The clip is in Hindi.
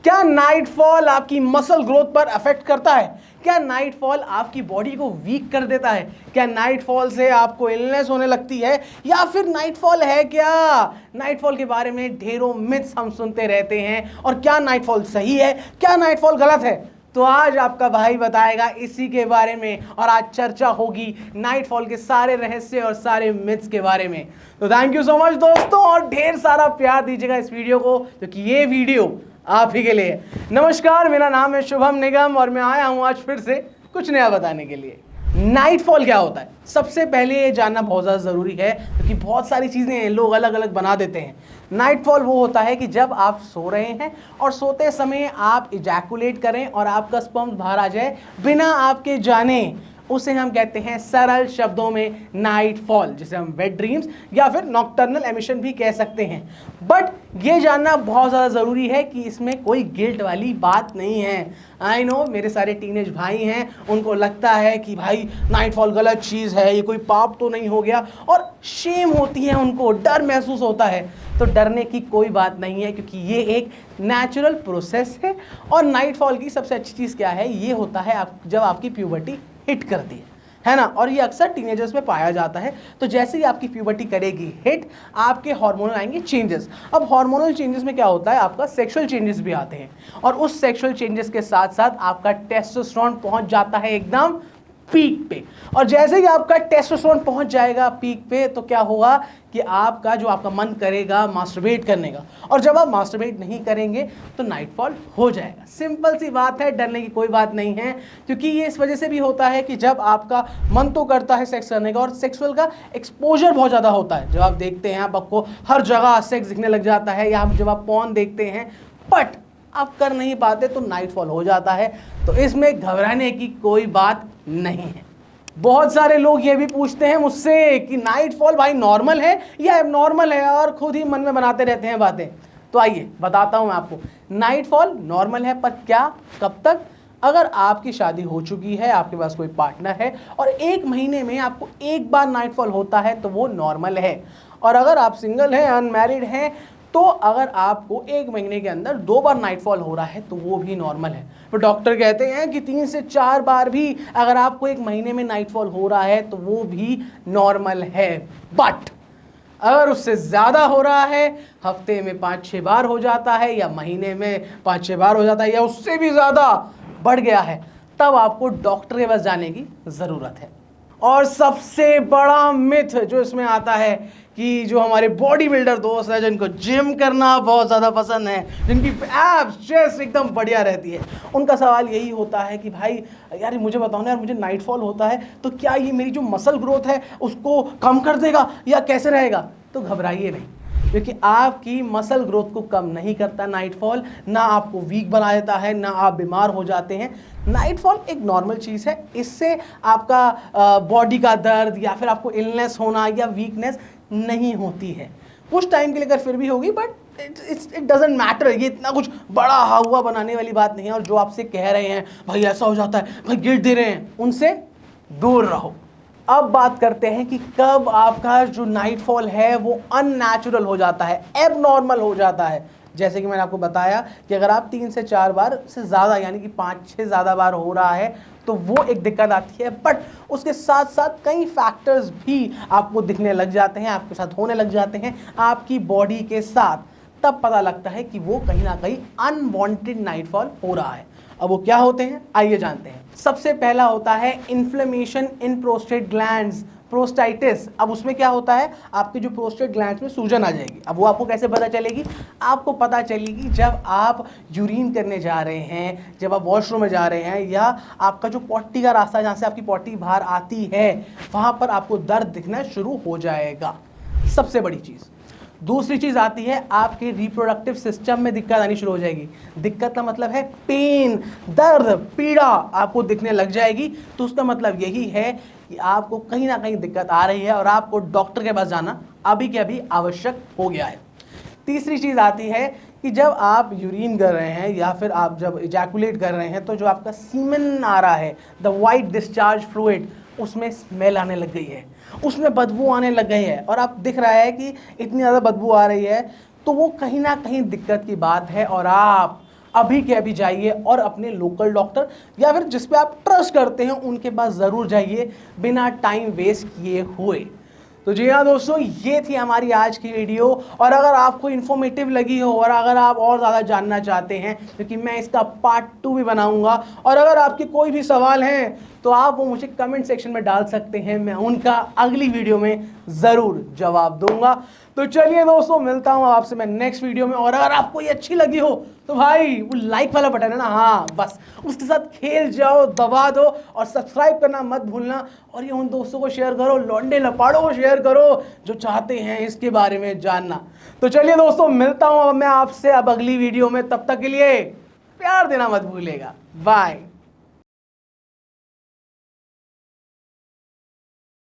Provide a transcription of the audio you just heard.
क्या नाइटफॉल आपकी मसल ग्रोथ पर अफेक्ट करता है? क्या नाइटफॉल आपकी बॉडी को वीक कर देता है? क्या नाइटफॉल से आपको इलनेस होने लगती है, या फिर नाइटफॉल है क्या? नाइटफॉल के बारे में ढेरों मिथ्स हम सुनते रहते हैं। और क्या नाइटफॉल सही है, क्या नाइटफॉल गलत है? तो आज आपका भाई बताएगा इसी के बारे में, और आज चर्चा होगी नाइटफॉल के सारे रहस्य और सारे मिथ्स के बारे में। तो थैंक यू सो मच दोस्तों, और ढेर सारा प्यार दीजिएगा इस वीडियो को, क्योंकि ये वीडियो आप ही के लिए। नमस्कार, मेरा नाम है शुभम निगम और मैं आया हूं आज फिर से कुछ नया बताने के लिए। नाइटफॉल क्या होता है? सबसे पहले ये जानना बहुत ज़्यादा ज़रूरी है, क्योंकि बहुत सारी चीज़ें लोग अलग अलग बना देते हैं। नाइटफॉल वो होता है कि जब आप सो रहे हैं और सोते समय आप इजैकुलेट करें और आपका स्पर्म बाहर आ जाए बिना आपके जाने, उसे हम कहते हैं सरल शब्दों में नाइटफॉल, जिसे हम वेट ड्रीम्स या फिर नॉकटर्नल एमिशन भी कह सकते हैं। बट ये जानना बहुत ज़्यादा ज़रूरी है कि इसमें कोई गिल्ट वाली बात नहीं है। आई नो मेरे सारे टीनेज भाई हैं, उनको लगता है कि भाई नाइटफॉल गलत चीज़ है, ये कोई पाप तो नहीं हो गया, और शेम होती है, उनको डर महसूस होता है। तो डरने की कोई बात नहीं है, क्योंकि ये एक नेचुरल प्रोसेस है। और नाइटफॉल की सबसे अच्छी चीज़ क्या है? ये होता है जब आपकी प्यूबर्टी हिट करती है ना, और ये अक्सर टीनेजर्स में पाया जाता है। तो जैसे ही आपकी प्यूबर्टी करेगी हिट, आपके हार्मोनल आएंगे चेंजेस। अब हार्मोनल चेंजेस में क्या होता है? आपका सेक्सुअल चेंजेस भी आते हैं, और उस सेक्सुअल चेंजेस के साथ साथ आपका टेस्टोस्टेरोन पहुंच जाता है एकदम पीक पे। और जैसे ही आपका टेस्टोस्टेरोन पहुंच जाएगा पीक पे, तो क्या होगा कि आपका जो आपका मन करेगा मास्टरबेट करने का, और जब आप मास्टरबेट नहीं करेंगे तो नाइटफॉल हो जाएगा। सिंपल सी बात है, डरने की कोई बात नहीं है। क्योंकि ये इस वजह से भी होता है कि जब आपका मन तो करता है सेक्स करने का, और सेक्सुअल का एक्सपोजर बहुत ज़्यादा होता है। जब आप देखते हैं आपको हर जगह सेक्स दिखने लग जाता है, या जब आप पॉर्न देखते हैं बट आप कर नहीं पाते, तो नाइटफॉल हो जाता है। तो इसमें घबराने की कोई बात नहीं है। बहुत सारे लोग ये भी पूछते हैं मुझसे कि नाइटफॉल भाई नॉर्मल है या एबनॉर्मल है, और खुद ही मन में बनाते रहते हैं बातें। तो आइए बताता हूं मैं आपको। नाइटफॉल नॉर्मल है, पर क्या, कब तक? अगर आपकी शादी हो चुकी है, आपके पास कोई पार्टनर है, और 1 महीने में आपको एक बार नाइटफॉल होता है, तो वो नॉर्मल है। और अगर आप सिंगल हैं, अनमैरिड हैं, तो अगर आपको 1 महीने के अंदर 2 बार नाइटफॉल हो रहा है, तो वो भी नॉर्मल है। तो डॉक्टर कहते हैं कि 3 से 4 बार भी अगर आपको 1 महीने में नाइटफॉल हो रहा है, तो वो भी नॉर्मल है। बट अगर उससे ज़्यादा हो रहा है, हफ्ते में 5-6 बार हो जाता है, या महीने में 5-6 बार हो जाता है, या उससे भी ज़्यादा बढ़ गया है, तब आपको डॉक्टर के पास जाने की ज़रूरत है। और सबसे बड़ा मिथ जो इसमें आता है कि जो हमारे बॉडी बिल्डर दोस्त हैं, जिनको जिम करना बहुत ज़्यादा पसंद है, जिनकी एब्स चेस्ट एकदम बढ़िया रहती है, उनका सवाल यही होता है कि भाई यार मुझे बताओ ना यार, मुझे नाइटफॉल होता है तो क्या ये मेरी जो मसल ग्रोथ है उसको कम कर देगा या कैसे रहेगा? तो घबराइए नहीं, क्योंकि आपकी मसल ग्रोथ को कम नहीं करता नाइटफॉल, ना आपको वीक बना देता है, ना आप बीमार हो जाते हैं। नाइटफॉल एक नॉर्मल चीज़ है, इससे आपका बॉडी का दर्द या फिर आपको इलनेस होना या वीकनेस नहीं होती है। कुछ टाइम के लिए अगर फिर भी होगी, बट इट डजेंट मैटर। ये इतना कुछ बड़ा हुआ बनाने वाली बात नहीं है। और जो आपसे कह रहे हैं भाई ऐसा हो जाता है, भाई गिल्ट दे रहे हैं, उनसे दूर रहो। अब बात करते हैं कि कब आपका जो नाइटफॉल है वो अननेचुरल हो जाता है, एबनॉर्मल हो जाता है। जैसे कि मैंने आपको बताया कि अगर आप 3 से 4 बार से ज़्यादा, यानी कि 5-6 ज़्यादा बार हो रहा है, तो वो एक दिक्कत आती है। बट उसके साथ साथ कई फैक्टर्स भी आपको दिखने लग जाते हैं, आपके साथ होने लग जाते हैं, आपकी बॉडी के साथ। तब पता लगता है कि वो कहीं ना कहीं अनवांटेड नाइटफॉल हो रहा है। अब वो क्या होते हैं, आइए जानते हैं। सबसे पहला होता है इन्फ्लेमेशन इन प्रोस्टेट ग्लैंड्स, प्रोस्टाइटिस। अब उसमें क्या होता है, आपके जो प्रोस्टेट ग्लैंड्स में सूजन आ जाएगी। अब वो आपको कैसे पता चलेगी? आपको पता चलेगी जब आप यूरिन करने जा रहे हैं, जब आप वॉशरूम में जा रहे हैं, या आपका जो पॉटी का रास्ता जहाँ से आपकी पॉटी बाहर आती है, वहाँ पर आपको दर्द दिखना शुरू हो जाएगा। सबसे बड़ी चीज़। दूसरी चीज़ आती है, आपके रिप्रोडक्टिव सिस्टम में दिक्कत आनी शुरू हो जाएगी। दिक्कत का मतलब है पेन, दर्द, पीड़ा आपको दिखने लग जाएगी। तो उसका मतलब यही है कि आपको कहीं ना कहीं दिक्कत आ रही है और आपको डॉक्टर के पास जाना अभी के अभी आवश्यक हो गया है। तीसरी चीज़ आती है कि जब आप यूरिन कर रहे हैं या फिर आप जब इजैकुलेट कर रहे हैं, तो जो आपका सीमेन आ रहा है, द वाइट डिस्चार्ज फ्लूइड, उसमें स्मेल आने लग गई है, उसमें बदबू आने लग गई है, और आप दिख रहा है कि इतनी ज़्यादा बदबू आ रही है, तो वो कहीं ना कहीं दिक्कत की बात है। और आप अभी के अभी जाइए और अपने लोकल डॉक्टर या फिर जिस पे आप ट्रस्ट करते हैं उनके पास ज़रूर जाइए बिना टाइम वेस्ट किए हुए। तो जी हाँ दोस्तों, ये थी हमारी आज की वीडियो। और अगर आपको इन्फॉर्मेटिव लगी हो और अगर आप और ज़्यादा जानना चाहते हैं, क्योंकि मैं इसका पार्ट 2 भी बनाऊंगा, और अगर आपके कोई भी सवाल हैं तो आप वो मुझे कमेंट सेक्शन में डाल सकते हैं, मैं उनका अगली वीडियो में ज़रूर जवाब दूंगा। तो चलिए दोस्तों, मिलता हूँ आपसे मैं नेक्स्ट वीडियो में। और अगर आपको ये अच्छी लगी हो तो भाई वो लाइक वाला बटन है ना, हाँ बस उसके साथ खेल जाओ, दबा दो, और सब्सक्राइब करना मत भूलना। और ये उन दोस्तों को शेयर करो, लौंडे लपाड़ों को शेयर करो जो चाहते हैं इसके बारे में जानना। तो चलिए दोस्तों, मिलता हूँ अब मैं आपसे अब अगली वीडियो में। तब तक के लिए प्यार देना मत भूलिएगा। बाय।